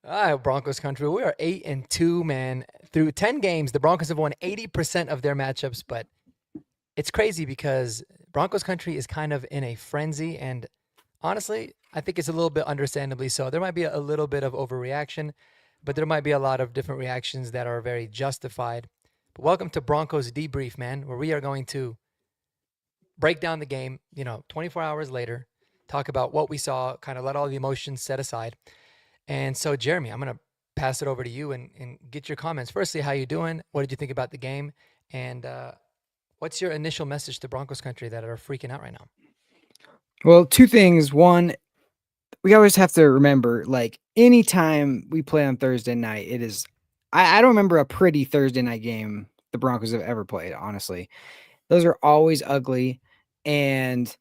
All right, Broncos country. We are 8-2, man. Through 10 games, the Broncos have won 80% of their matchups, but it's crazy because Broncos country is kind of in a frenzy, and honestly, I think it's a little bit understandably so. There might be a little bit of overreaction, but there might be a lot of different reactions that are very justified. But welcome to Broncos Debrief, man, where we are going to break down the game, 24 hours later, talk about what we saw, kind of let all the emotions set aside. And so, Jeremy, I'm going to pass it over to you and get your comments. Firstly, how you doing? What did you think about the game? And what's your initial message to Broncos country that are freaking out right now? Well, two things. One, we always have to remember, like, anytime we play on Thursday night, it is I don't remember a pretty Thursday night game the Broncos have ever played, honestly. Those are always ugly. And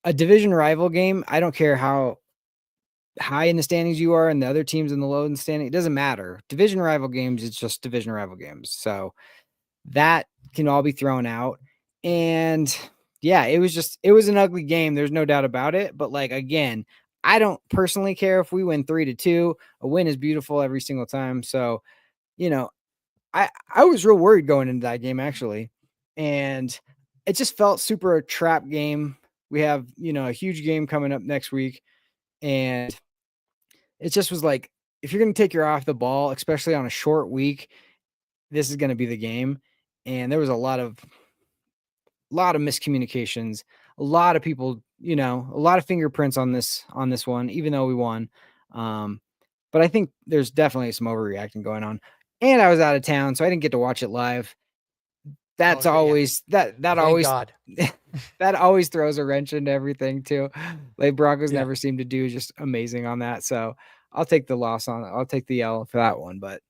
a division rival game, I don't care how high in the standings you are and the other teams in the low in the standing, it doesn't matter. Division rival games, it's just division rival games. So that can all be thrown out. And yeah, it was an ugly game. There's no doubt about it. But like, again, I don't personally care if we win 3-2. A win is beautiful every single time. So, you know, I was real worried going into that game actually. And it just felt super a trap game. We have, a huge game coming up next week. And it just was like, if you're going to take your eye off the ball, especially on a short week, this is going to be the game. And there was a lot of miscommunications, a lot of people, a lot of fingerprints on this one, even though we won. But I think there's definitely some overreacting going on. And I was out of town, so I didn't get to watch it live. That's always that Thank always God. that always throws a wrench into everything too. Like Broncos Yeah. never seem to do just amazing on that. So I'll take the loss I'll take the L for that one. But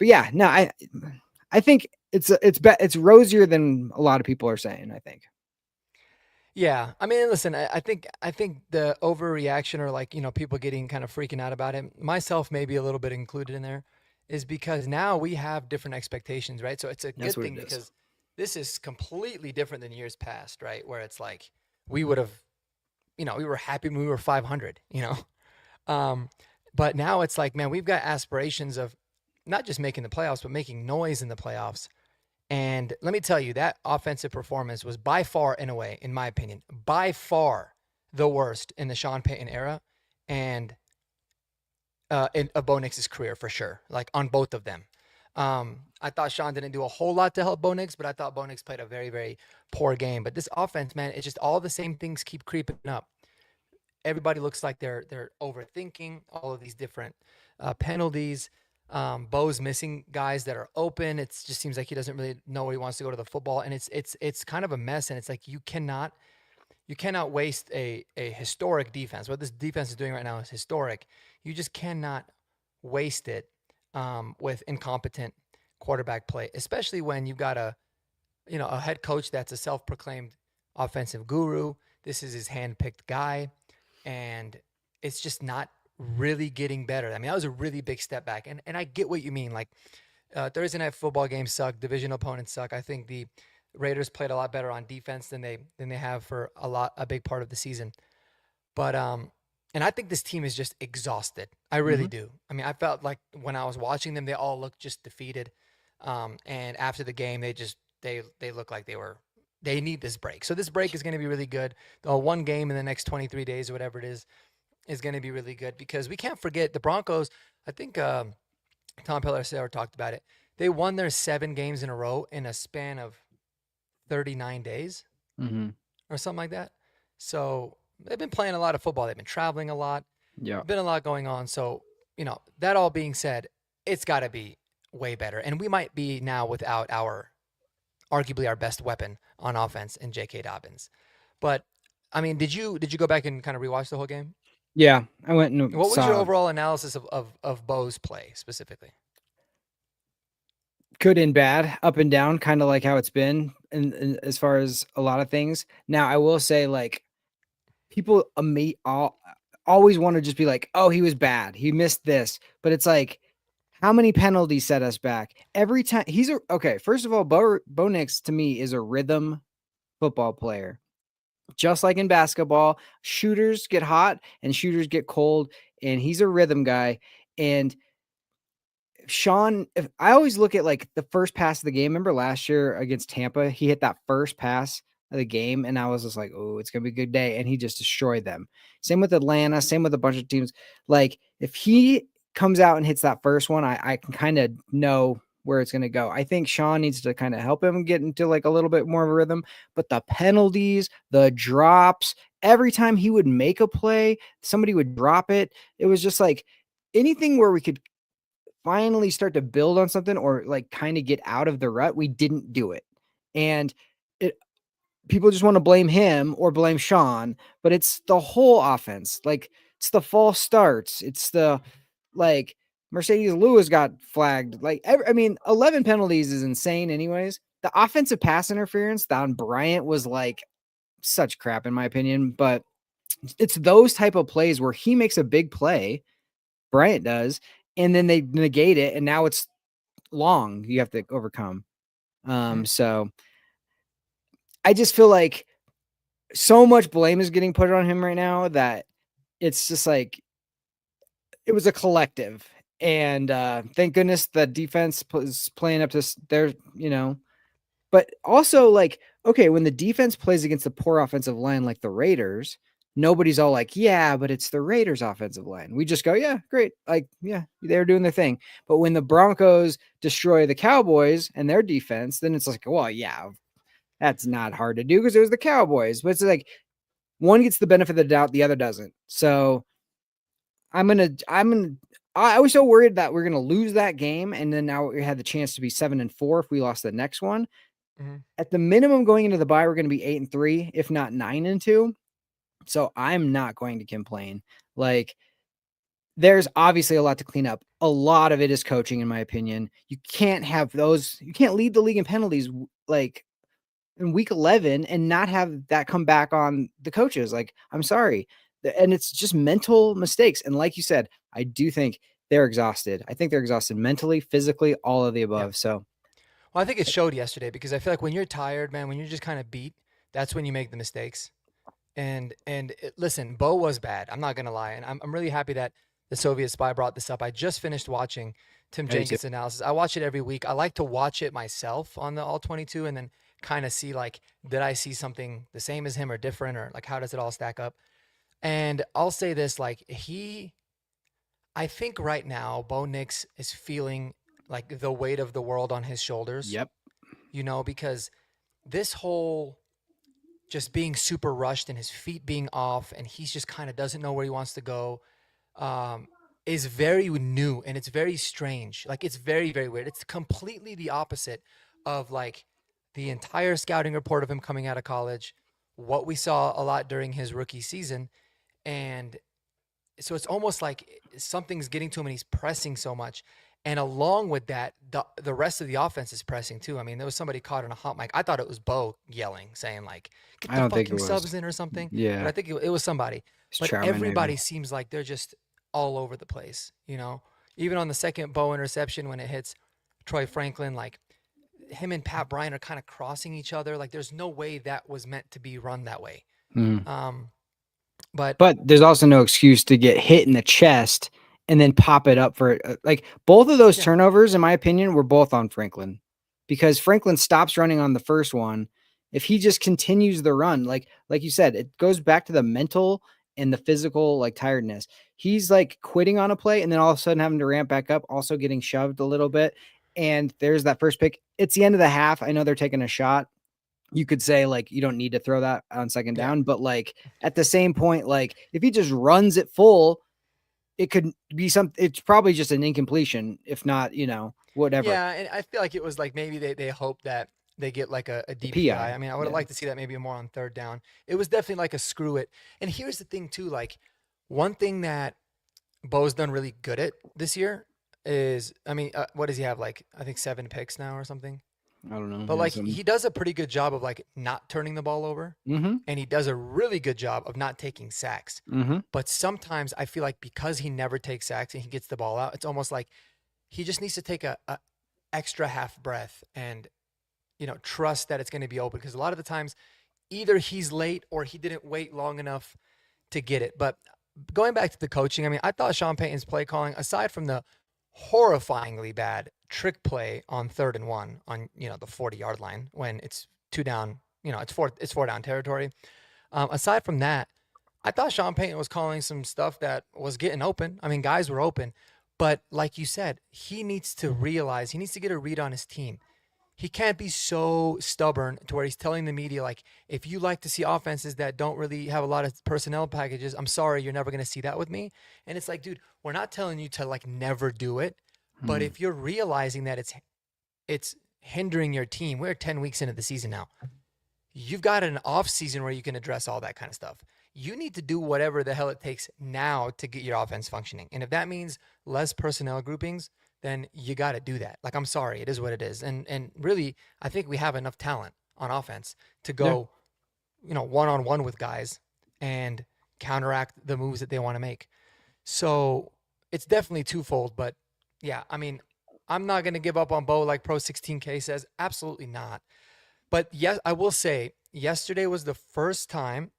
yeah, no, I think it's rosier than a lot of people are saying, I think. Yeah. I mean, listen, I think the overreaction or like, people getting kind of freaking out about it, myself maybe a little bit included in there, is because now we have different expectations, right? So it's a That's good what thing it is. because this is completely different than years past, right? Where it's like we would have, we were happy when we were 500. Um, but now it's like, man, we've got aspirations of not just making the playoffs, but making noise in the playoffs. And let me tell you, that offensive performance was by far, in a way, in my opinion, by far the worst in the Sean Payton era and in Bo Nix's career for sure, like on both of them. I thought Sean didn't do a whole lot to help Bo Nix, but I thought Bo Nix played a very, very poor game. But this offense, man, it's just all the same things keep creeping up. Everybody looks like they're overthinking all of these different penalties. Bo's missing guys that are open. It just seems like he doesn't really know where he wants to go to the football, and it's kind of a mess. And it's like you cannot waste a historic defense. What this defense is doing right now is historic. You just cannot waste it with incompetent quarterback play, especially when you've got a head coach that's a self-proclaimed offensive guru. This is his hand-picked guy, and it's just not really getting better. I mean, that was a really big step back. And I get what you mean. Like Thursday night football games suck. Division opponents suck. I think the Raiders played a lot better on defense than they have for a big part of the season. But and I think this team is just exhausted. I really do. I mean, I felt like when I was watching them, they all looked just defeated. And after the game, they look like they need this break. So this break is going to be really good. The one game in the next 23 days or whatever it is going to be really good because we can't forget the Broncos. I think Tom Pelissero talked about it. They won their 7 games in a row in a span of 39 days or something like that. So they've been playing a lot of football. They've been traveling a lot. Yeah. Been a lot going on. So, that all being said, it's got to be way better. And we might be now without arguably our best weapon on offense in J.K. Dobbins. But, I mean, did you go back and kind of rewatch the whole game? Yeah, I went and What was your saw overall analysis of Bo's play specifically? good and bad, up and down, kind of like how it's been, and as far as a lot of things. Now, I will say, like, people always want to just be like, "Oh, he was bad. He missed this," but it's like, how many penalties set us back every time? Okay. First of all, Bo Nix to me is a rhythm football player. Just like in basketball, shooters get hot and shooters get cold, and he's a rhythm guy. And Sean, if I always look at like the first pass of the game. Remember last year against Tampa, he hit that first pass of the game, and I was just like, "Oh, it's gonna be a good day," and he just destroyed them. Same with Atlanta, same with a bunch of teams. Like if he comes out and hits that first one, I can kind of know where it's gonna go. I think Sean needs to kind of help him get into like a little bit more of a rhythm. But the penalties, the drops, every time he would make a play, somebody would drop it. It was just like anything where we could finally start to build on something or like kind of get out of the rut, we didn't do it. And it people just want to blame him or blame Sean, but it's the whole offense. Like it's the false starts. It's the like Mercedes Lewis got flagged. Like I mean, 11 penalties is insane anyways. The offensive pass interference on Bryant was like such crap in my opinion, but it's those type of plays where he makes a big play, Bryant does, and then they negate it, and now it's long you have to overcome. Mhm. So I just feel like so much blame is getting put on him right now that it's just like it was a collective. And thank goodness the defense is playing up to their, but also like, okay, when the defense plays against the poor offensive line like the Raiders, nobody's all like, yeah, but it's the Raiders offensive line. We just go, yeah, great. Like, yeah, they're doing their thing. But when the Broncos destroy the Cowboys and their defense, then it's like, well, yeah, that's not hard to do because it was the Cowboys. But it's like one gets the benefit of the doubt, the other doesn't. So I was so worried that we're gonna lose that game, and then now we had the chance to be 7-4 if we lost the next one. Mhm. At the minimum, going into the bye, we're gonna be 8-3, if not 9-2. So I'm not going to complain. Like there's obviously a lot to clean up. A lot of it is coaching, in my opinion. You can't have those. You can't lead the league in penalties like in week 11 and not have that come back on the coaches. Like, I'm sorry. And it's just mental mistakes. And like you said, I do think they're exhausted. I think they're exhausted mentally, physically, all of the Yeah. above. So, Well, I think it showed yesterday because I feel like when you're tired, man, when you're just kind of beat, that's when you make the mistakes. Listen, Bo was bad. I'm not gonna lie, and I'm really happy that the Soviet Spy brought this up. I just finished watching Tim I do too. Jenkins' analysis. I watch it every week. I like to watch it myself on the All 22, and then kind of see like, did I see something the same as him or different, or like how does it all stack up? And I'll say this, like I think right now Bo Nix is feeling like the weight of the world on his shoulders, Yep. because this whole just being super rushed and his feet being off and he's just kind of doesn't know where he wants to go um, is very new and it's very strange. Like it's very, very weird. It's completely the opposite of like the entire scouting report of him coming out of college, what we saw a lot during his rookie season. And so it's almost like something's getting to him and he's pressing so much. And along with that, the rest of the offense is pressing too. I mean, there was somebody caught in a hot mic. I thought it was Bo yelling, saying like, "Get I the don't think it fucking was. subs in" or something. But Yeah. I think it was somebody. It's But Troutman, everybody maybe. seems like they're just all over the place. Even on the second Bo interception when it hits Troy Franklin, like him and Pat Bryant are kind of crossing each other. Like there's no way that was meant to be run that way. Mhm. Um, but But there's also no excuse to get hit in the chest and then pop it up for like both of those yeah, turnovers, in my opinion, were both on Franklin because Franklin stops running on the first one. If he just continues the run, like you said, it goes back to the mental and the physical like tiredness. He's like quitting on a play and then all of a sudden having to ramp back up, also getting shoved a little bit. And there's that first pick. It's the end of the half. I know they're taking a shot, you could say like you don't need to throw that on second yeah. down, but like at the same point, like if he just runs it full, it could be it's probably just an incompletion, if not, whatever. Yeah, and I feel like it was like maybe they hope that they get like a The DPI. PI. I mean, I would have Yeah. liked to see that maybe more on third down. It was definitely like a screw it. And here's the thing too, like one thing that Bo's done really good at this year is, I mean, what does he have? Like I think 7 picks now or something. I don't know. But Yeah. like he does a pretty good job of like not turning the ball over, Mm-hmm. and he does a really good job of not taking sacks. Mm-hmm. But sometimes I feel like because he never takes sacks and he gets the ball out, it's almost like he just needs to take a extra half breath and trust that it's going to be open because a lot of the times either he's late or he didn't wait long enough to get it. But going back to the coaching, I mean, I thought Sean Payton's play calling, aside from the horrifyingly bad trick play on 3rd and 1 on the 40-yard line when it's two down, it's four down territory. Aside from that, I thought Sean Payton was calling some stuff that was getting open. I mean, guys were open, but like you said, he needs to realize he needs to get a read on his team. He can't be so stubborn to where he's telling the media, like, if you like to see offenses that don't really have a lot of personnel packages, I'm sorry, you're never going to see that with me. And it's like, dude, we're not telling you to like never do it, but if you're realizing that it's hindering your team, we're 10 weeks into the season now. You've got an off season where you can address all that kind of stuff. You need to do whatever the hell it takes now to get your offense functioning. And if that means less personnel groupings, then you got to do that. Like, I'm sorry, it is what it is. And really, I think we have enough talent on offense to go, one-on-one with guys and counteract the moves that they want to make. So it's definitely twofold. But yeah, I mean, I'm not going to give up on Bo like Pro 16K says. Absolutely not. But yes, I will say yesterday was the first time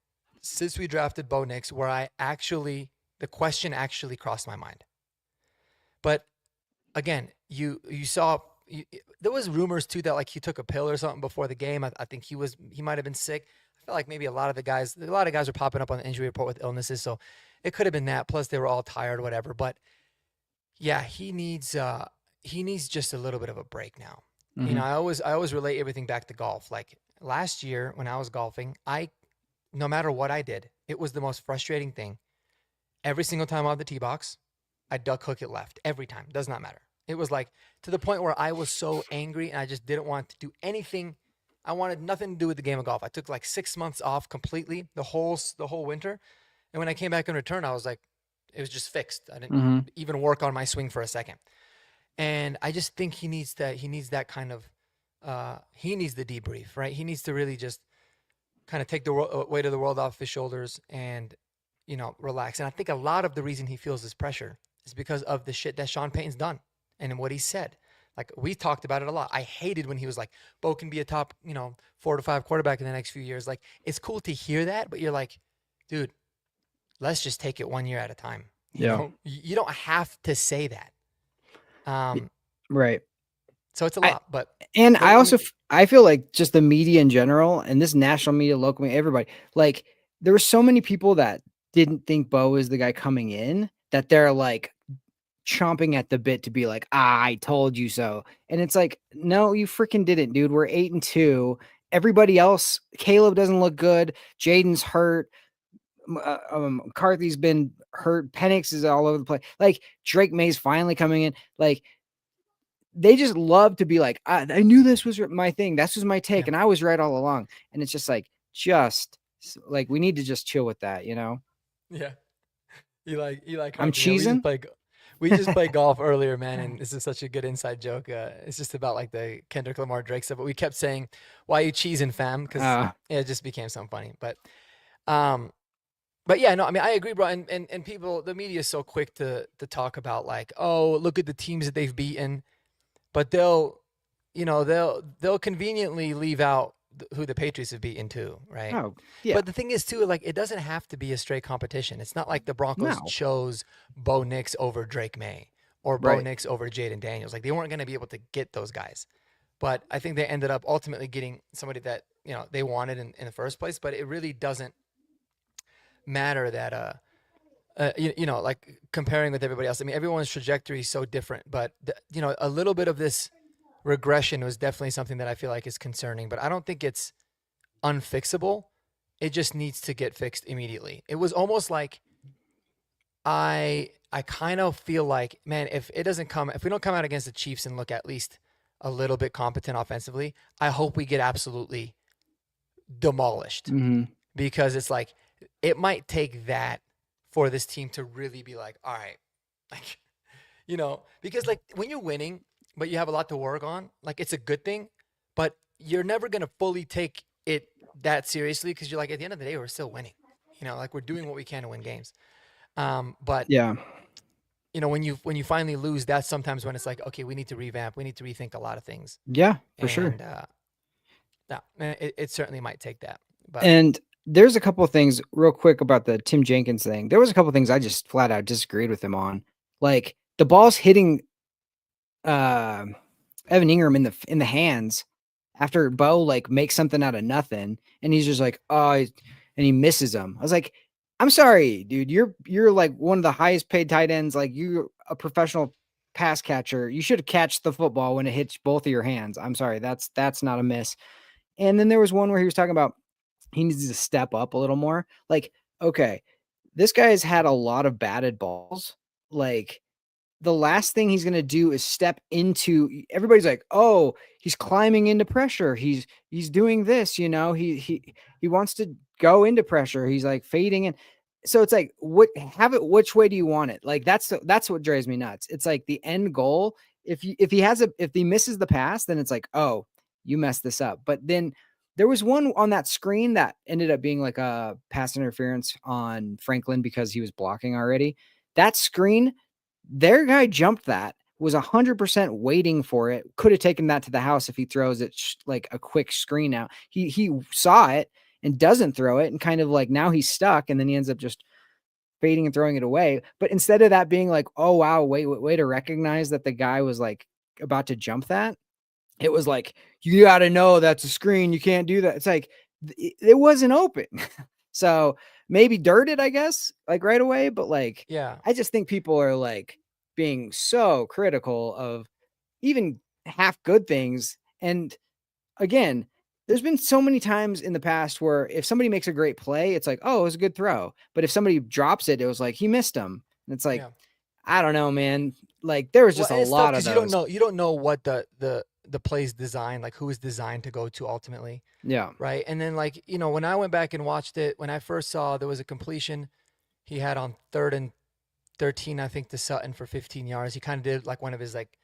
since we drafted Bo Nix where the question actually crossed my mind. But again, you saw there was rumors too that like he took a pill or something before the game. I think he might have been sick. I felt like maybe a lot of guys were popping up on the injury report with illnesses, so it could have been that. Plus they were all tired, or whatever. But yeah, he needs just a little bit of a break now. Mm-hmm. I always relate everything back to golf. Like last year when I was golfing, no matter what I did, it was the most frustrating thing. Every single time on the tee box, I duck hook it left every time. Does not matter. It was like to the point where I was so angry and I just didn't want to do anything. I wanted nothing to do with the game of golf. I took like 6 months off completely, the whole winter. And when I came back in return, I was like, it was just fixed. I didn't even work on my swing for a second. And I just think he needs that kind of, he needs the debrief, right? He needs to really just kind of take the weight of the world off his shoulders and, relax. And I think a lot of the reason he feels this pressure is because of the shit that Sean Payton's done and what he said. Like, we talked about it a lot. I hated when he was like, Bo can be a top, 4 to 5 quarterback in the next few years. Like, it's cool to hear that, but you're like, dude, let's just take it 1 year at a time. You don't have to say that. Right. So it's a lot, I feel like just the media in general and this national media, local media, everybody, like there were so many people that didn't think Bo is the guy coming in that they're like chomping at the bit to be like, I told you so. And it's like, no, you freaking didn't, dude. We're 8-2. Everybody else, Caleb doesn't look good. Jaden's hurt. McCarthy's been hurt. Penix is all over the place. Like Drake May's finally coming in. Like, they just love to be like, I knew this was my thing. That's just my take. And I was right all along. And it's just like, we need to just chill with that, Yeah. You like, I'm cheesing. We just played golf earlier, man. And this is such a good inside joke. It's just about like the Kendrick Lamar Drake stuff, but we kept saying, why you cheesing, fam? Cause it just became something funny, but yeah, no, I mean, I agree, bro. And people, the media is so quick to talk about like, oh, look at the teams that they've beaten. But they'll conveniently leave out who the Patriots have beaten too, right? Oh, yeah. But the thing is too, like, it doesn't have to be a straight competition. It's not like the Broncos chose Bo Nix over Drake May or Bo Nix over Jaden Daniels. Like, they weren't going to be able to get those guys. But I think they ended up ultimately getting somebody that they wanted in the first place. But it really doesn't matter that like comparing with everybody else. I mean, everyone's trajectory is so different, but a little bit of this regression was definitely something that I feel like is concerning, but I don't think it's unfixable. It just needs to get fixed immediately. It was almost like I kind of feel like, man, if we don't come out against the Chiefs and look at least a little bit competent offensively, I hope we get absolutely demolished because it's like, it might take that for this team to really be like, all right, like, because like when you're winning, but you have a lot to work on, like it's a good thing, but you're never going to fully take it that seriously because you're like, at the end of the day, we're still winning, like we're doing what we can to win games. But yeah, when you finally lose, that's sometimes when it's like, okay, we need to revamp. We need to rethink a lot of things. Yeah, for sure. No, it certainly might take that. But. And there's a couple of things real quick about the Tim Jenkins thing. There was a couple of things I just flat out disagreed with him on. Like the ball's hitting uh, Evan Ingram in the hands after Bo like makes something out of nothing, and he's just like, and he misses him. I was like, I'm sorry, dude. You're like one of the highest paid tight ends. Like you're a professional pass catcher. You should catch the football when it hits both of your hands. I'm sorry, that's not a miss. And then there was one where he was talking about he needs to step up a little more. Like, okay, this guy has had a lot of batted balls. Like, the last thing he's going to do is step into everybody's like, "Oh, he's climbing into pressure. He's doing this, you know. He wants to go into pressure. He's like fading in." So it's like, what have it which way do you want it? Like that's what drives me nuts. It's like the end goal. If he misses the pass, then it's like, "Oh, you messed this up." But then there was one on that screen that ended up being like a pass interference on Franklin because he was blocking already. That screen, their guy jumped that, was 100% waiting for it. Could have taken that to the house if he throws it like a quick screen out. He saw it and doesn't throw it, and kind of like now he's stuck, and then he ends up just fading and throwing it away. But instead of that being like, oh wow, way to recognize that the guy was like about to jump that, it was like, you got to know that's a screen. You can't do that. It's like it wasn't open. So maybe dirted, I guess, like right away. But like, Yeah. I just think people are like being so critical of even half good things. And again, there's been so many times in the past where if somebody makes a great play, it's like, oh, it was a good throw. But if somebody drops it, it was like he missed him. And it's like, Yeah. I don't know, man. Like there was Well, just a and it's tough lot of because those. you don't know what the play's designed, like who is designed to go to ultimately, Yeah. right? And then like, when I went back and watched it, when I first saw there was a completion he had on 3rd and 13, I think, to Sutton for 15 yards. He kind of did like one of his like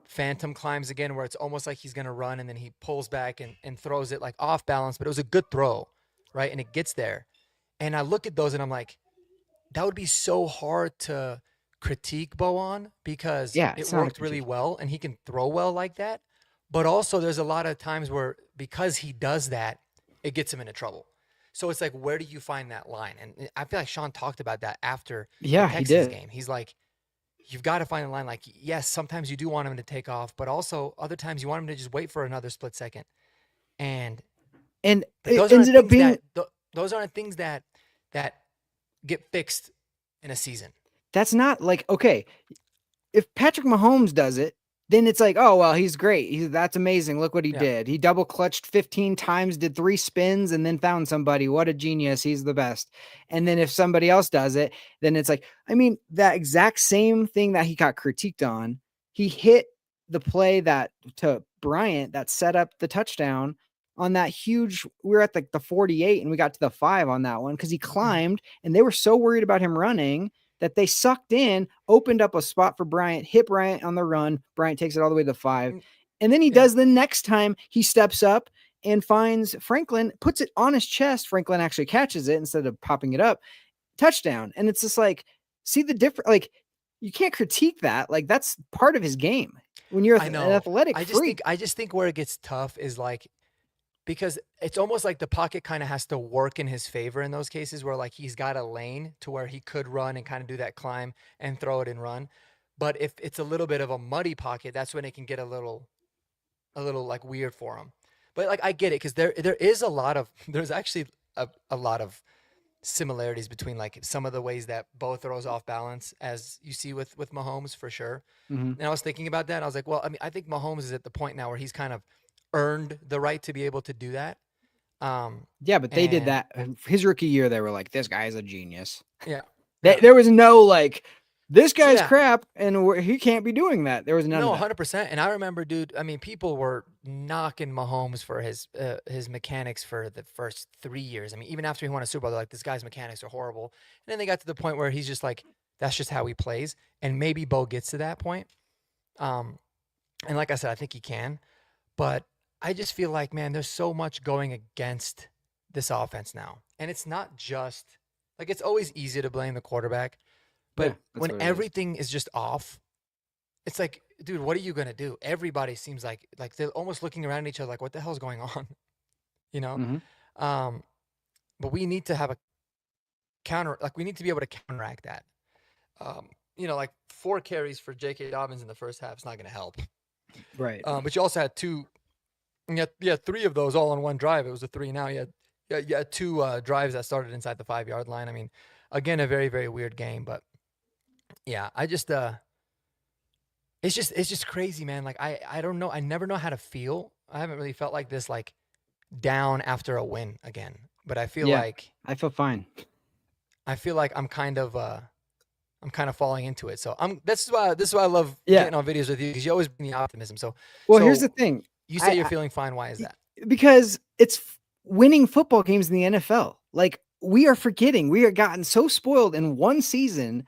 phantom climbs again, where it's almost like he's gonna run and then he pulls back and throws it like off balance, but it was a good throw, right? And it gets there. And I look at those and I'm like, that would be so hard to critique Bo on because Yeah. it It's not a worked really critique. well and he can throw well like that. But also, there's a lot of times where because he does that, it gets him into trouble. So it's like, where do you find that line? And I feel like Sean talked about that after the Yeah, he Texas did. game. He's like, you've got to find a line. Like, yes, sometimes you do want him to take off, but also other times you want him to just wait for another split second. And And it those aren't ended up things being those aren't things that get fixed in a season. that's not like okay, if Patrick Mahomes does it, then it's like, oh well, he's great. That's amazing. Look what he Yeah. did. He double clutched 15 times, did 3 spins, and then found somebody. What a genius. He's the best. And then if somebody else does it, then it's like, I mean, that exact same thing that he got critiqued on, he hit the play that to Bryant that set up the touchdown on that huge. We were at the 48 and we got to the 5 on that one because he Mhm. climbed and they were so worried about him running that they sucked in, opened up a spot for Bryant, hit Bryant on the run. Bryant takes it all the way to the 5. And And then he yeah, does the next time he steps up and finds Franklin, puts it on his chest. Franklin actually catches it instead of popping it up. Touchdown. And it's just like, see the difference. Like, you can't critique that. Like, that's part of his game. When you're I an know. athletic freak. I just think where it gets tough is like because it's almost like the pocket kind of has to work in his favor in those cases where like he's got a lane to where he could run and kind of do that climb and throw it and run. But if it's a little bit of a muddy pocket, that's when it can get a little like weird for him. But like I get it because there is a lot of there's actually a lot of similarities between like some of the ways that Bo throws off balance as you see with Mahomes for sure. Mhm. And I was thinking about that. And I was like, well, I mean, I think Mahomes is at the point now where he's kind of earned the right to be able to do that. Um, Yeah, but they did and that his rookie year. They were like, this guy's a genius. yeah, yeah, There was no like, this guy's yeah, crap and he can't be doing that. There was none no, of that. 100%. And I remember, dude. I mean, people were knocking Mahomes for his mechanics for the first 3 years. I mean, even after he won a Super Bowl, they're like, this guy's mechanics are horrible. And then they got to the point where he's just like, that's just how he plays. And maybe Bo gets to that point. Um, and like I said, I think he can. But I just feel like, man, there's so much going against this offense now. And it's not just like it's always easy to blame the quarterback, Yeah, but that's when what it is. everything is just off, it's like, dude, what are you gonna do? Everybody seems like they're almost looking around at each other like, what the hell's going on? You know? Mhm. Um, but we need to have a we need to be able to counteract that. Like 4 carries for J.K. Dobbins in the first half is not going to help. Right. But you also had three of those all on one drive. It was a three. Now you had two drives that started inside the 5 yard line. I mean, again, a very very weird game. But yeah, I just it's just crazy, man. Like I don't know. I never know how to feel. I haven't really felt like this like down after a win again. But Yeah, I feel fine. I feel like I'm kind of falling into it. So this is why I love Yeah. getting on videos with you because you always bring the optimism. So Well, here's the so thing. you say you're I feeling fine. Why is that? because it's winning football games in the NFL. Like we are forgetting, we are gotten so spoiled in one season,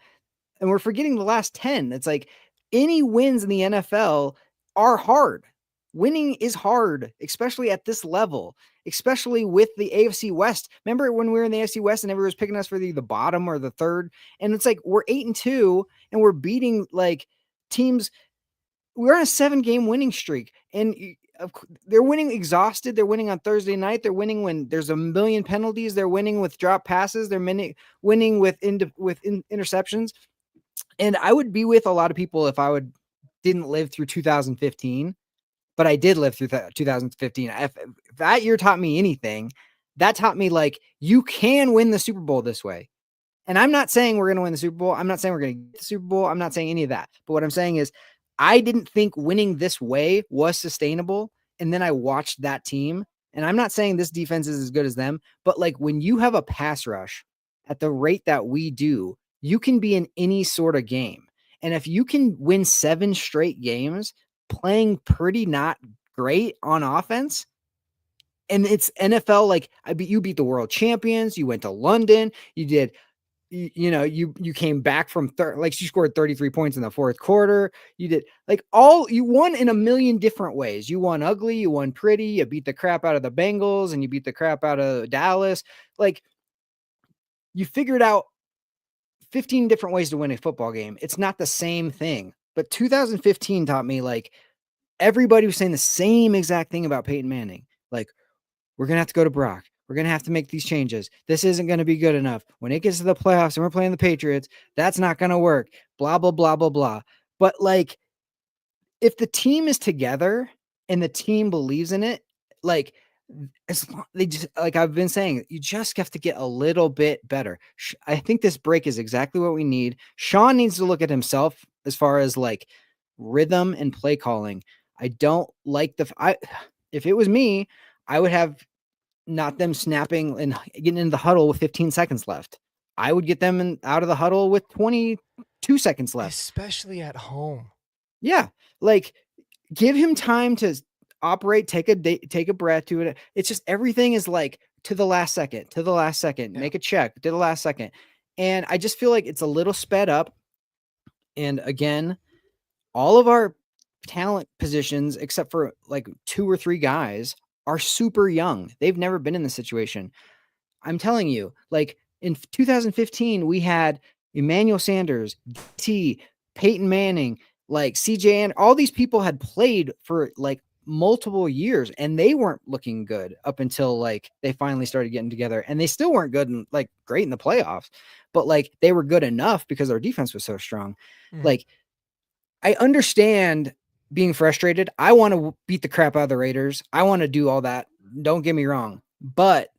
and we're forgetting the last 10. It's like any wins in the NFL are hard. Winning is hard, especially at this level, especially with the AFC West. Remember when we were in the AFC West and everyone was picking us for the bottom or the third? And it's like we're 8-2 and we're beating like teams. We're on a 7-game winning streak, and they're winning exhausted. They're winning on Thursday night. They're winning when there's a million penalties. They're winning with drop passes. They're winning with interceptions. And I would be with a lot of people if I didn't live through 2015, but I did live through 2015. If that year taught me anything, that taught me like you can win the Super Bowl this way. And I'm not saying we're going to win the Super Bowl. I'm not saying we're going to get the Super Bowl. I'm not saying any of that. But what I'm saying is I didn't think winning this way was sustainable. And then I watched that team. And I'm not saying this defense is as good as them, but like when you have a pass rush at the rate that we do, you can be in any sort of game. And if you can win 7 straight games playing pretty not great on offense, and it's NFL, like you beat the world champions, you went to London, you did you came back from like you scored 33 points in the fourth quarter. You did like you won in a million different ways. You won ugly, you won pretty, you beat the crap out of the Bengals, and you beat the crap out of Dallas. Like you figured out 15 different ways to win a football game. It's not the same thing. But 2015 taught me like everybody was saying the same exact thing about Peyton Manning. Like, we're going to have to go to Brock. We're going to have to make these changes. This isn't going to be good enough. When it gets to the playoffs and we're playing the Patriots, that's not going to work. Blah, blah, blah, blah, blah. But like, if the team is together and the team believes in it, like, they just, like I've been saying, you just have to get a little bit better. I think this break is exactly what we need. Sean needs to look at himself as far as like rhythm and play calling. I don't like if it was me, I would have not them snapping and getting into the huddle with 15 seconds left. I would get them out of the huddle with 22 seconds left. Especially at home. Yeah. Like give him time to operate, take a breath to it. It's just everything is like to the last second, Yeah. make a check to the last second. And I just feel like it's a little sped up. And again, all of our talent positions, except for like 2 or 3 guys, are super young. They've never been in this situation. I'm telling you, like in 2015, we had Emmanuel Sanders, T, Peyton Manning, like CJ, and all these people had played for like multiple years and they weren't looking good up until like they finally started getting together, and they still weren't good and like great in the playoffs, but like they were good enough because our defense was so strong. Like I understand being frustrated. I want to beat the crap out of the Raiders. I want to do all that. Don't get me wrong, but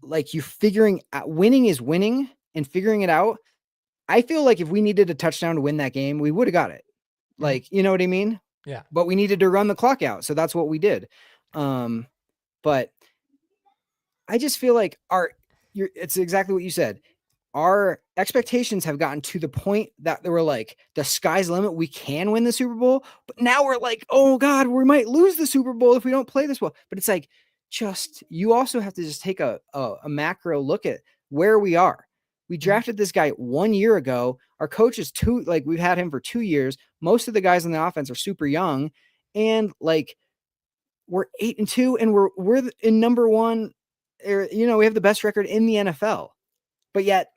like you figuring out winning is winning and figuring it out. I feel like if we needed a touchdown to win that game, we would have got it. Like, you know what I mean? Yeah. But we needed to run the clock out. So that's what we did. But I just feel like it's exactly what you said. Our expectations have gotten to the point that they were like, the sky's the limit. We can win the Super Bowl. But now we're like, oh God, we might lose the Super Bowl if we don't play this well. But it's like, you also have to just take a macro look at where we are. We drafted this guy 1 year ago. Our coach is we've had him for 2 years. Most of the guys on the offense are super young. And like, we're 8-2 and we're in number 1. We have the best record in the NFL. But yet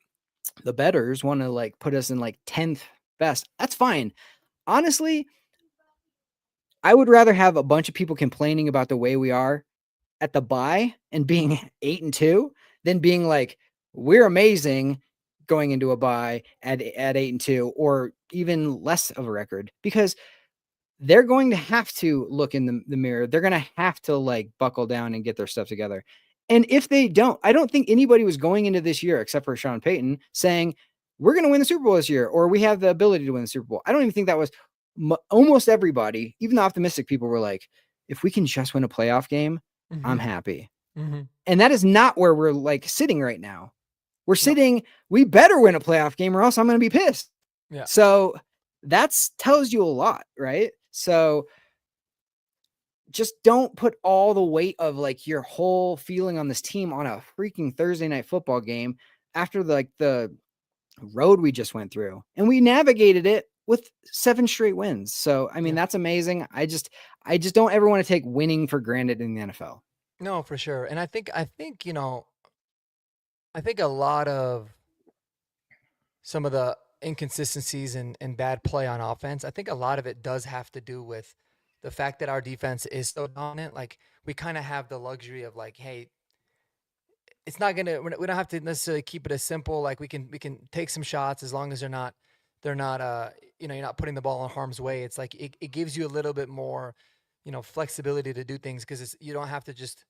the bettors want to like put us in like 10th best. That's fine. Honestly, I would rather have a bunch of people complaining about the way we are at the bye and being 8-2 than being like, we're amazing going into a bye at 8-2, or even less of a record, because they're going to have to look in the mirror. They're going to have to like buckle down and get their stuff together. And if they don't, I don't think anybody was going into this year, except for Sean Payton, saying we're going to win the Super Bowl this year, or we have the ability to win the Super Bowl. I don't even think that was almost everybody. Even the optimistic people were like, if we can just win a playoff game, I'm happy. And that is not where we're like sitting right now. We're sitting, we better win a playoff game or else I'm going to be pissed. Yeah. So that's tells you a lot, right? So just don't put all the weight of like your whole feeling on this team on a freaking Thursday night football game after the road we just went through. And we navigated it with 7 straight wins. So, I mean, that's amazing. I just don't ever want to take winning for granted in the NFL. No, for sure. And I think, you know, I think a lot of some of the inconsistencies and bad play on offense, I think a lot of it does have to do with the fact that our defense is so dominant. Like, we kind of have the luxury of like, hey, it's not gonna. We don't have to necessarily keep it as simple. Like, we can take some shots as long as they're not you know, you're not putting the ball in harm's way. It's like it gives you a little bit more, you know, flexibility to do things, because you don't have to just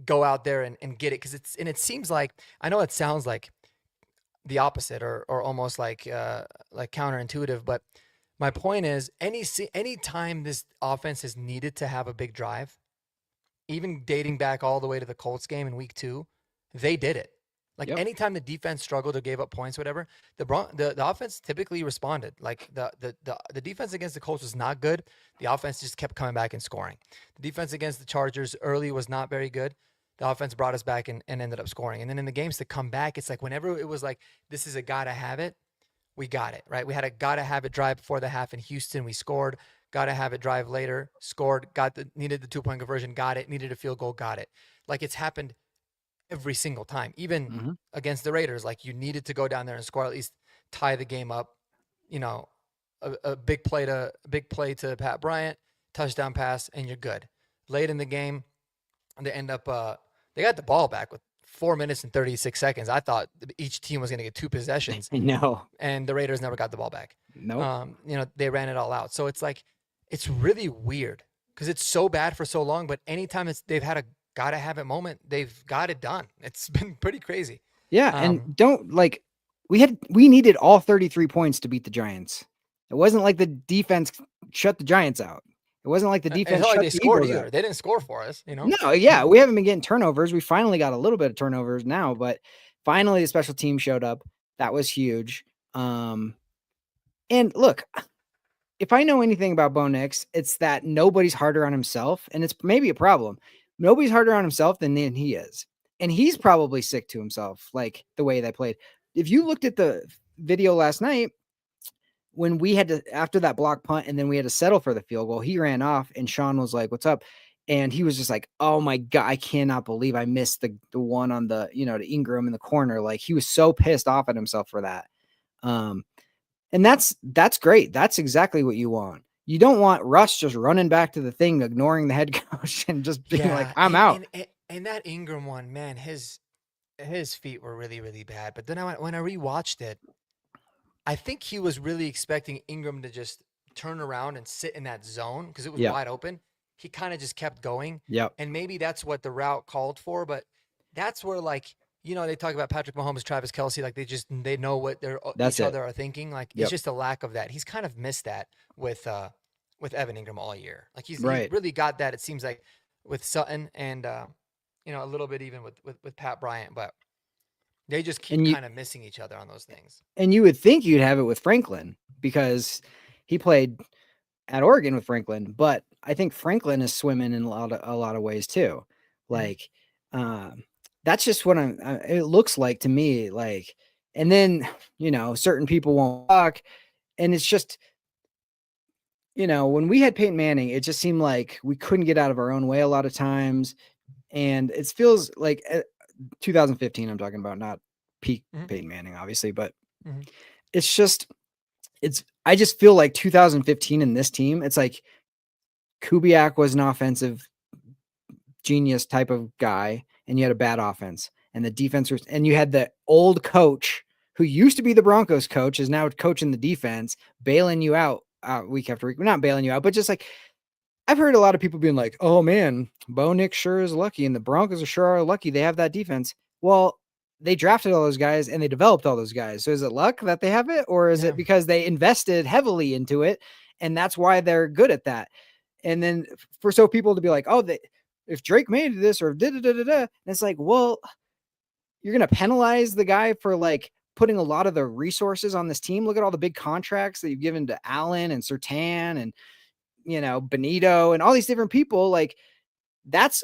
go out there and get it, because it seems like, I know it sounds like the opposite, or almost like counterintuitive, but my point is, any time this offense has needed to have a big drive, even dating back all the way to the Colts game in week 2, they did it. Like, anytime the defense struggled or gave up points, whatever, the offense typically responded. Like, the defense against the Colts was not good. The offense just kept coming back and scoring. The defense against the Chargers early was not very good. The offense brought us back and ended up scoring. And then in the games to come back, it's like whenever it was like, this is a gotta have it, we got it, right? We had a gotta have it drive before the half in Houston. We scored. Gotta have it drive later. Scored. Needed the 2-point conversion. Got it. Needed a field goal. Got it. Like, it's happened every single time. Even against the Raiders, like, you needed to go down there and score, at least tie the game up. You know, a big play to Pat Bryant, touchdown pass, and you're good. Late in the game, they end up they got the ball back with 4 minutes and 36 seconds. I thought each team was going to get 2 possessions. No. And the Raiders never got the ball back. No. You know, they ran it all out. So it's like, it's really weird because it's so bad for so long, but anytime they've had a gotta have it moment, they've got it done. It's been pretty crazy. Yeah. And don't like, we needed all 33 points to beat the Giants. It wasn't like the defense shut the Giants out. It wasn't like the defense shut they scored either. They didn't score for us, you know? No, yeah. We haven't been getting turnovers. We finally got a little bit of turnovers now, but finally the special team showed up. That was huge. And look, if I know anything about Bo Nix, it's that nobody's harder on himself, and it's maybe a problem. Nobody's harder on himself than he is. And he's probably sick to himself, like the way they played. If you looked at the video last night, when we had to, after that block punt, and then we had to settle for the field goal, he ran off and Sean was like, "What's up?" And he was just like, "Oh my God, I cannot believe I missed the one on the, you know, to Ingram in the corner." Like, he was so pissed off at himself for that. And that's great. That's exactly what you want. You don't want Russ just running back to the thing, ignoring the head coach and just being like, "I'm out." And that Ingram one, man, his feet were really, really bad. But then when I rewatched it, I think he was really expecting Ingram to just turn around and sit in that zone because it was wide open. He kind of just kept going. Yep. And maybe that's what the route called for. But that's where, like, you know, they talk about Patrick Mahomes, Travis Kelce, like they know what each other are thinking. Like, it's just a lack of that. He's kind of missed that with Evan Ingram all year. Like, he really got that, it seems like, with Sutton and you know, a little bit even with Pat Bryant, but they just keep kind of missing each other on those things. And you would think you'd have it with Franklin because he played at Oregon with Franklin, but I think Franklin is swimming in a lot of ways too. Like, that's just what it looks like to me. Like, and then, you know, certain people won't talk, and it's just, you know, when we had Peyton Manning, it just seemed like we couldn't get out of our own way a lot of times. And it feels like 2015, I'm talking about, not peak Peyton Manning, obviously, but it's just, I just feel like 2015 in this team, it's like Kubiak was an offensive genius type of guy, and you had a bad offense, and the defense was, and you had the old coach who used to be the Broncos coach, is now coaching the defense, bailing you out week after week. We're not bailing you out, but just like I've heard a lot of people being like, "Oh man, Bo Nix sure is lucky, and the Broncos are sure are lucky they have that defense." Well, they drafted all those guys and they developed all those guys. So is it luck that they have it, or is Yeah. it because they invested heavily into it, and that's why they're good at that? And then for so people to be like, "Oh, if Drake made this or da da da da da," and it's like, well, you're gonna penalize the guy for like putting a lot of the resources on this team. Look at all the big contracts that you've given to Allen and Sertan and Benito and all these different people. Like that's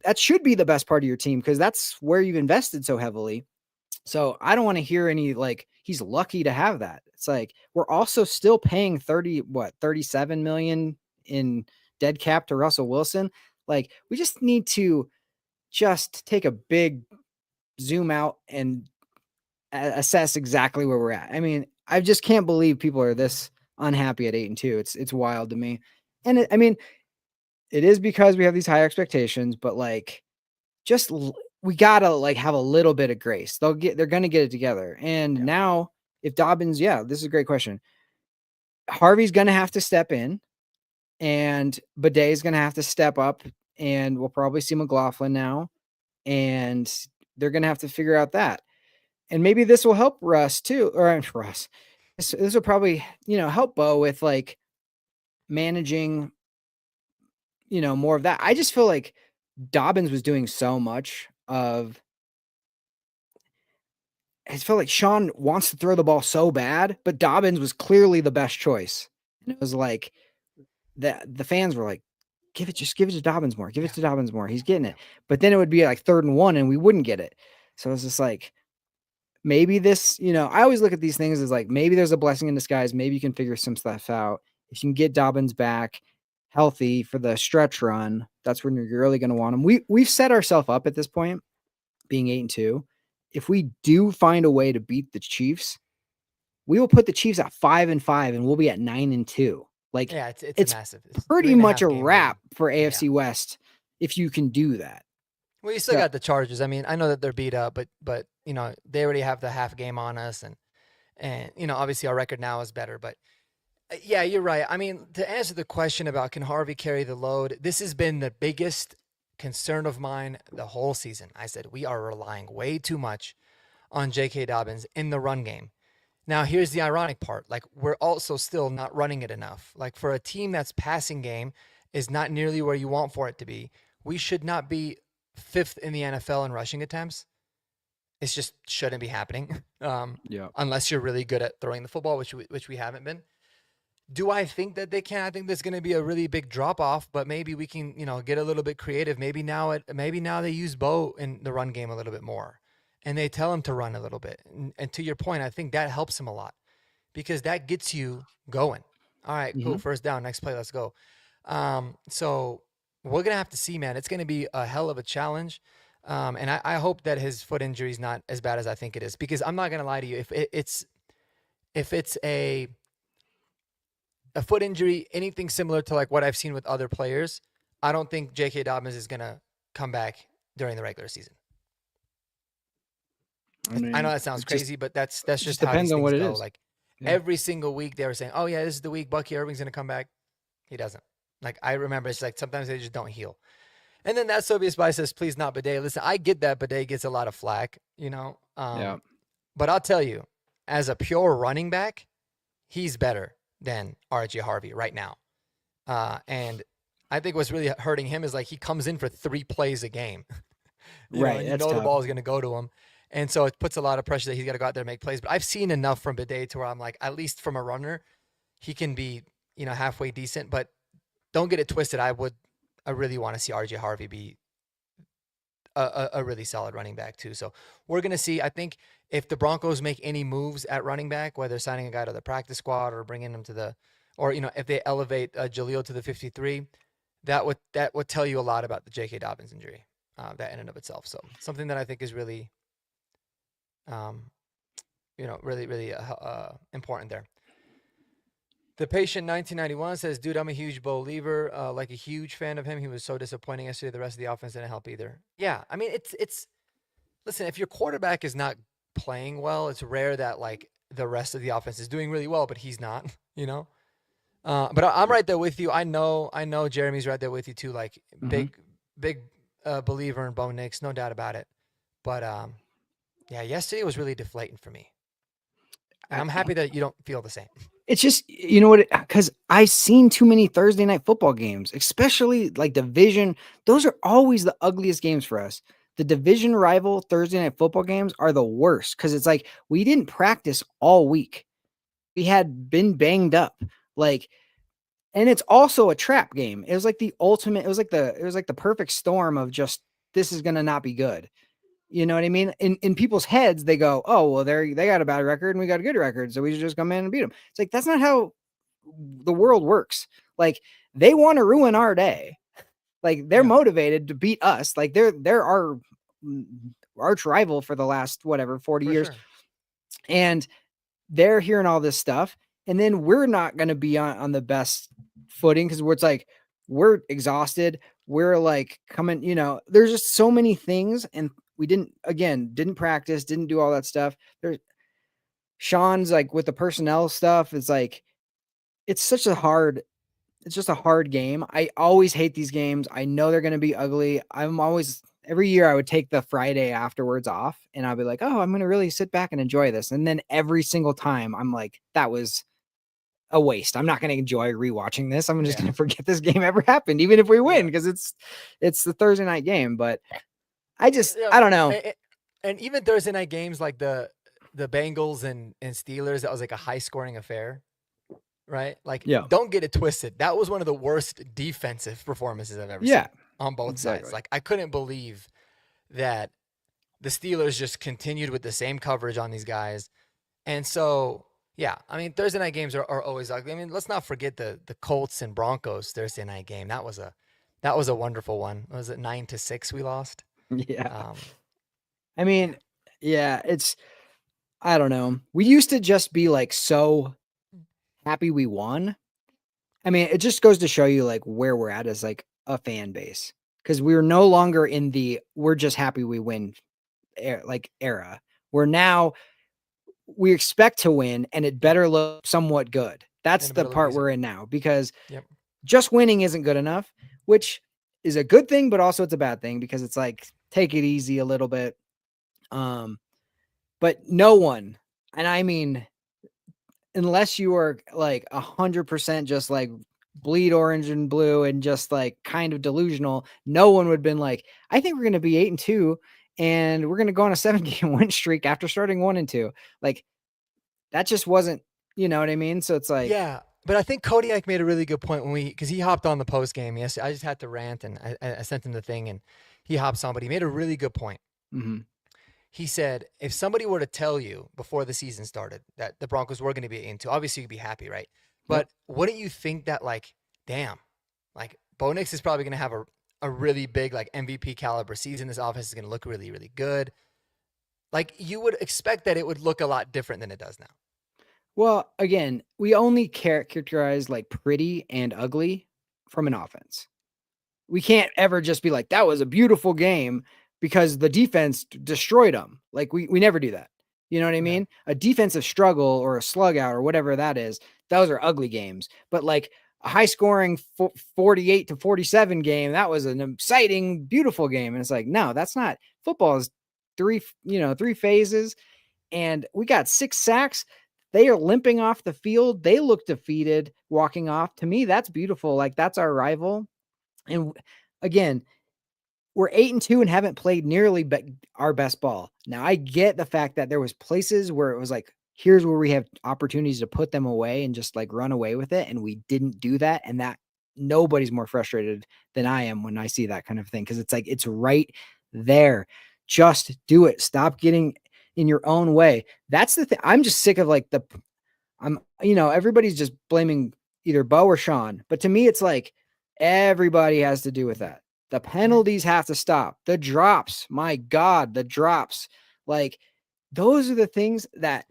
that should be the best part of your team because that's where you've invested so heavily. So I don't want to hear any like he's lucky to have that. It's like we're also still paying 37 million in dead cap to Russell Wilson. Like we just need to just take a big zoom out and assess exactly where we're at. I mean, I just can't believe people are this unhappy at 8-2. It's wild to me. And I mean, it is because we have these high expectations, but like just we gotta like have a little bit of grace. They're gonna get it together. And now if Dobbins, yeah, this is a great question. Harvey's gonna have to step in and Bidet's gonna have to step up, and we'll probably see McLaughlin now. And they're gonna have to figure out that. And maybe this will help Russ too, or Russ. This will probably, help Bo with like managing, more of that. I just feel like Dobbins was doing so much of. I felt like Sean wants to throw the ball so bad, but Dobbins was clearly the best choice. And it was like the fans were like, just give it to Dobbins more. Give it to Dobbins more. He's getting it. But then it would be like 3rd and 1 and we wouldn't get it. So it's just like, maybe this, I always look at these things as like, maybe there's a blessing in disguise. Maybe you can figure some stuff out. If you can get Dobbins back healthy for the stretch run, that's when you're really going to want him. We've set ourselves up at this point, being 8-2. If we do find a way to beat the Chiefs, we will put the Chiefs at 5-5 and we'll be at 9-2. Like, Yeah, it's massive. It's pretty much a wrap for AFC Yeah. West if you can do that. Well, you still got the Chargers. I mean, I know that they're beat up, but they already have the half game on us, and obviously our record now is better. But yeah, you're right. I mean, to answer the question about can Harvey carry the load, this has been the biggest concern of mine the whole season. I said we are relying way too much on J.K. Dobbins in the run game. Now, here's the ironic part. Like, we're also still not running it enough. Like, for a team that's passing game is not nearly where you want for it to be, we should not be 5th in the NFL in rushing attempts. It just shouldn't be happening unless you're really good at throwing the football, which we haven't been. Do I think that they can? I think there's going to be a really big drop off, but maybe we can, get a little bit creative. Maybe now they use Bo in the run game a little bit more, and they tell him to run a little bit. And to your point, I think that helps him a lot because that gets you going. All right, cool. First down, next play, let's go. So we're gonna have to see, man. It's gonna be a hell of a challenge. And I hope that his foot injury is not as bad as I think it is, because I'm not gonna lie to you. If it's a foot injury, anything similar to like what I've seen with other players, I don't think J.K. Dobbins is gonna come back during the regular season. I know that sounds crazy, but that's just how these things go. Like every single week they were saying, "Oh yeah, this is the week Bucky Irving's gonna come back." He doesn't. Like I remember, it's like sometimes they just don't heal. And then that Soviet Spy says, "Please not Bidet." Listen, I get that Bidet gets a lot of flack, but I'll tell you, as a pure running back, he's better than RJ Harvey right now. And I think what's really hurting him is like he comes in for 3 plays a game. Right. The ball is going to go to him. And so it puts a lot of pressure that he's got to go out there and make plays. But I've seen enough from Bidet to where I'm like, at least from a runner, he can be, halfway decent. But don't get it twisted. I really want to see RJ Harvey be a really solid running back too. So we're going to see. I think if the Broncos make any moves at running back, whether signing a guy to the practice squad or bringing him to if they elevate Jaleel to the 53, that would tell you a lot about the J.K. Dobbins injury, that in and of itself. So something that I think is really, really, really important there. The patient 1991 says, "Dude, I'm a huge believer, like a huge fan of him. He was so disappointing yesterday. The rest of the offense didn't help either." Yeah, I mean, it's listen. If your quarterback is not playing well, it's rare that like the rest of the offense is doing really well, but he's not. You know. But I'm Yeah. right there with you. I know Jeremy's right there with you too. Like Mm-hmm. big believer in Bo Nix, no doubt about it. But yeah, yesterday was really deflating for me, and I'm happy that you don't feel the same. It's just, you know what? Because I've seen too many Thursday night football games, especially like division. Those are always the ugliest games for us. The division rival Thursday night football games are the worst because it's like we didn't practice all week. We had been banged up. Like, and it's also a trap game. It was like the ultimate, it was like the perfect storm of just this is gonna not be good. You know what I mean? In people's heads, they go, "Oh, well, they got a bad record and we got a good record, so we should just come in and beat them." It's like that's not how the world works. Like they want to ruin our day. Like they're Yeah, motivated to beat us. Like they're our arch rival for the last whatever 40 for years, sure. and they're hearing all this stuff, and then we're not going to be on the best footing because it's like we're exhausted. We're like coming, there's just so many things, and we didn't practice, didn't do all that stuff. There's Sean's like with the personnel stuff. It's like it's such a hard it's just a hard game. I always hate these games. I know they're going to be ugly. I'm always every year I would take the Friday afterwards off and I'll be like, "Oh, I'm going to really sit back and enjoy this." And then every single time I'm like, "That was a waste. I'm not going to enjoy rewatching this. I'm just Yeah, going to forget this game ever happened even if we win yeah, because it's the Thursday night game." But yeah. I don't know. And even Thursday night games like the Bengals and Steelers, that was like a high scoring affair, right? Like, Yeah. don't get it twisted. That was one of the worst defensive performances I've ever Yeah, seen on both sides. exactly. Like, I couldn't believe that the Steelers just continued with the same coverage on these guys. And so, yeah, I mean, Thursday night games are always ugly. I mean, let's not forget the Colts and Broncos Thursday night game. That was a wonderful one. Was it 9-6 we lost? Yeah. Um, I yeah. mean, yeah, I don't know. We used to just be like so happy we won. I mean, it just goes to show you like where we're at as like a fan base because we're no longer in the we're just happy we win era. We're now we expect to win and it Yep. better look somewhat good. That's And it the better look part decent. we're in now because Yep. just winning isn't good enough, which is a good thing, but also it's a bad thing because it's like take it easy a little bit. Um, but no one, and I mean unless you are like 100% just like bleed orange and blue and just like kind of delusional, no one would have been like, I think we're going to be 8-2 and we're going to go on a 7 game win streak after starting 1-2. Like that just wasn't, you know what I mean? So it's like, Yeah, but I think Kodiak made a really good point because he hopped on the post game. Yes, I just had to rant and I sent him the thing and he hops on, but he made a really good point. mhm, He said, if somebody were to tell you before the season started that the Broncos were going to be into, obviously you'd be happy, right? yep. But wouldn't you think that like, damn, like Bo Nix is probably going to have a really big like MVP caliber season. This offense is going to look really, really good. Like you would expect that it would look a lot different than it does now. Well, again, we only characterize like pretty and ugly from an offense. We can't ever just be like, that was a beautiful game because the defense destroyed them. Like we never do that. You know what I Yeah. mean? A defensive struggle or a slug out or whatever that is, those are ugly games. But like a high scoring 48-47 game, that was an exciting, beautiful game. And it's like, no, that's not football is three phases. And we got 6 sacks. They are limping off the field. They look defeated walking off. To me, that's beautiful. Like that's our rival. And again, we're 8-2 and haven't played nearly our best ball. Now I get the fact that there was places where it was like, here's where we have opportunities to put them away and just like run away with it. And we didn't do that. And that nobody's more frustrated than I am when I see that kind of thing. Cause it's like, it's right there. Just do it. Stop getting in your own way. That's the thing. I'm just sick of like everybody's just blaming either Bo or Sean. But to me, it's like everybody has to do with that. The Mhm. penalties have to stop. The drops, my God, the drops. Like those are the things that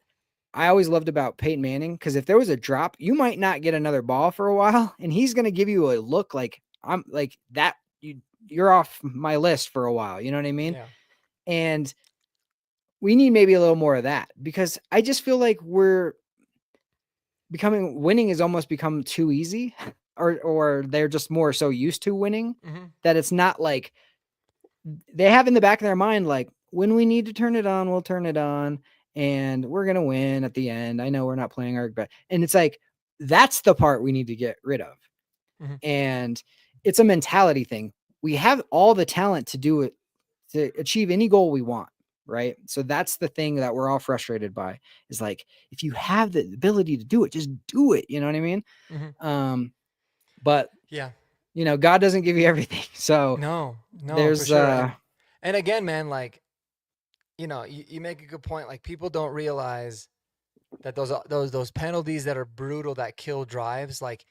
I always loved about Peyton Manning, because if there was a drop, you might not get another ball for a while, and he's going to give you a look like I'm like that. You're off my list for a while. You know what I mean? Yeah. And we need maybe a little more of that, because I just feel like winning has almost become too easy, or they're just more so used to winning Hmm. that it's not like they have in the back of their mind, like, when we need to turn it on, we'll turn it on, and we're going to win at the end. I know we're not playing our best. And it's like, that's the part we need to get rid of. Hmm. And it's a mentality thing. We have all the talent to do it, to achieve any goal we want. Right. So that's the thing that we're all frustrated by, is like, if you have the ability to do it, just do it. You know what I mean? Hmm. But Yeah. God doesn't give you everything. So No, no, for there's, sure. And again, man, like, you make a good point. Like, people don't realize that those penalties that are brutal, that kill drives, like,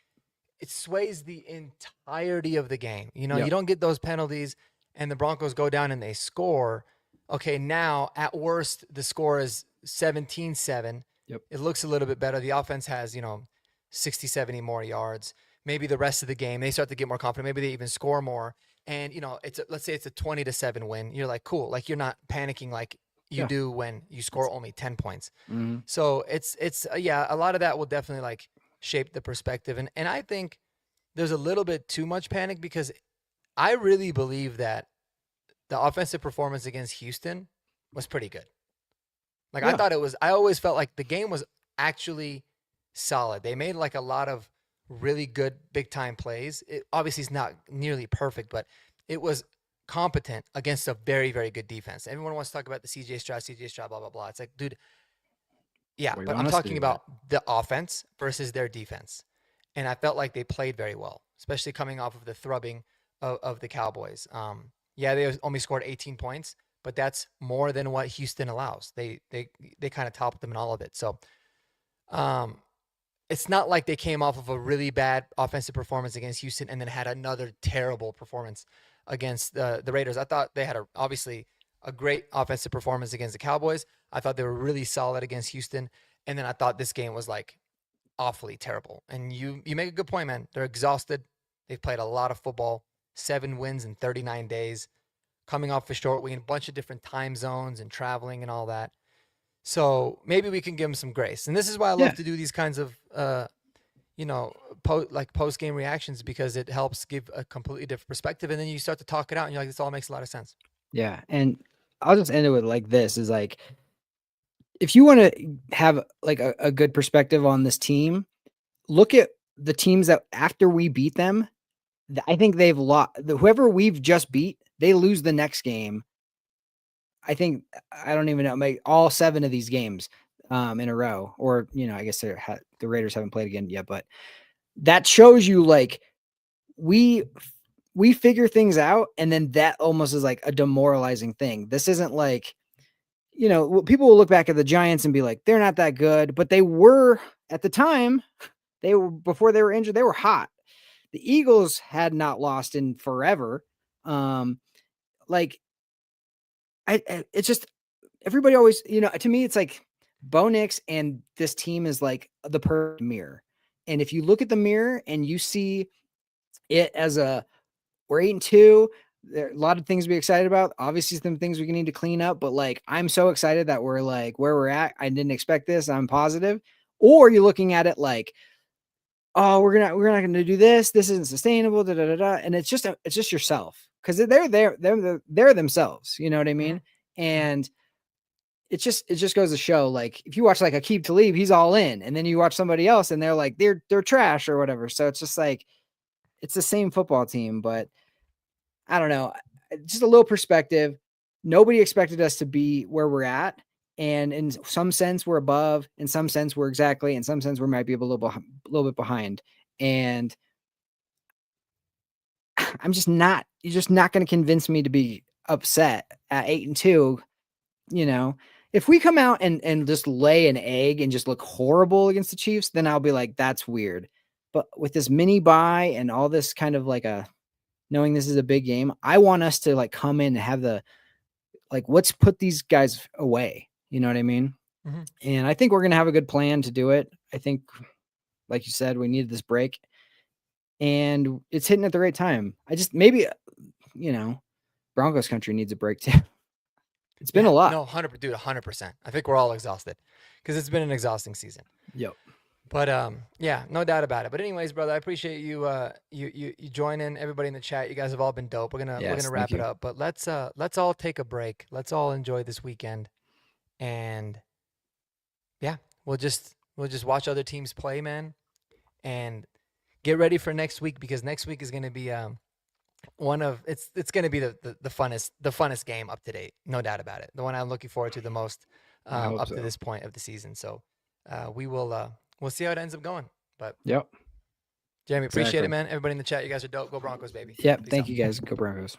it sways the entirety of the game. You yep. don't get those penalties and the Broncos go down and they score. Okay, now at worst the score is 17-7. Yep. It looks a little bit better. The offense has, 60, 70 more yards. Maybe the rest of the game they start to get more confident. Maybe they even score more. And let's say it's a 20-7 win. You're like, cool. Like, you're not panicking like you Yeah. do when you score only 10 points. Mm-hmm. So it's yeah, a lot of that will definitely like shape the perspective. And I think there's a little bit too much panic, because I really believe that the offensive performance against Houston was pretty good. Like, I Yeah. thought it was. I always felt like the game was actually solid. They made like a lot of really good big time plays. It obviously is not nearly perfect, but it was competent against a very, very good defense. Everyone wants to talk about the CJ Stroud, blah blah blah. It's like, dude, yeah, What do you but I'm want us to talking do with it? about the offense versus their defense. And I felt like they played very well, especially coming off of the thrubbing of the Cowboys. Yeah, they only scored 18 points, but that's more than what Houston allows. They kind of topped them in all of it. So um, it's not like they came off of a really bad offensive performance against Houston and then had another terrible performance against the Raiders. I thought they had obviously a great offensive performance against the Cowboys. I thought they were really solid against Houston, and then I thought this game was like awfully terrible. And you make a good point, man. They're exhausted. They've played a lot of football, 7 wins in 39 days, coming off a short week, a bunch of different time zones and traveling and all that. So maybe we can give them some grace. And this is why I love Yeah. to do these kinds of post game reactions, because it helps give a completely different perspective, and then you start to talk it out, and you're like, this all makes a lot of sense. Yeah. And I'll just end it with like this, is like, if you want to have like a good perspective on this team, look at the teams that after we beat them, I think they've lost. Whoever we've just beat, they lose the next game. I think, I don't even know, make all 7 of these games in a row, or I guess the Raiders haven't played again yet, but that shows you like we we figure things out, and then that almost is like a demoralizing thing. This isn't like, people will look back at the Giants and be like, they're not that good, but they were at the time. They were, before they were injured, they were hot. The Eagles had not lost in forever. Like, it's just, everybody always, to me, it's like Bo Nix and this team is like the perfect mirror. And if you look at the mirror and you see it as we're 8-2, there are a lot of things to be excited about. Obviously, some things we need to clean up, but like, I'm so excited that we're like where we're at. I didn't expect this. I'm positive. Or you're looking at it like, oh, we're not gonna do this. This isn't sustainable. Da, da, da, da. And it's just yourself, because they're themselves. You know what I Mm-hmm. mean? And it just goes to show, like, if you watch like Aqib Talib, he's all in, and then you watch somebody else and they're like they're trash or whatever. So it's just like, it's the same football team, but I don't know. Just a little perspective. Nobody expected us to be where we're at. And in some sense, we're above. In some sense, we're exactly. In some sense, we might be a little bit behind. And you're just not going to convince me to be upset at 8-2. If we come out and just lay an egg and just look horrible against the Chiefs, then I'll be like, that's weird. But with this mini bye and all this kind of like knowing this is a big game, I want us to like come in and have let's put these guys away. You know what I mean? Mhm. And I think we're going to have a good plan to do it. I think, like you said, we needed this break and it's hitting at the right time. I just maybe, you know, Broncos country needs a break too. It's been Yeah, a lot. no, 100%. I think we're all exhausted because it's been an exhausting season. Yep. But yeah, no doubt about it. But anyways, brother, I appreciate you you joining everybody in the chat. You guys have all been dope. We're Yes. gonna Thank wrap it you. up. But let's all take a break. Let's all enjoy this weekend, and yeah, we'll just watch other teams play, man, and get ready for next week because next week is gonna be one of it's gonna be the funnest game up to date, no doubt about it. The one I'm looking forward to the most I hope up to so. this point of the season. So we'll see how it ends up going. But Yep. Jeremy, appreciate it, Exactly. man. Everybody in the chat, you guys are dope. Go Broncos, baby. Yep. Peace Thank out. you guys. Go Broncos.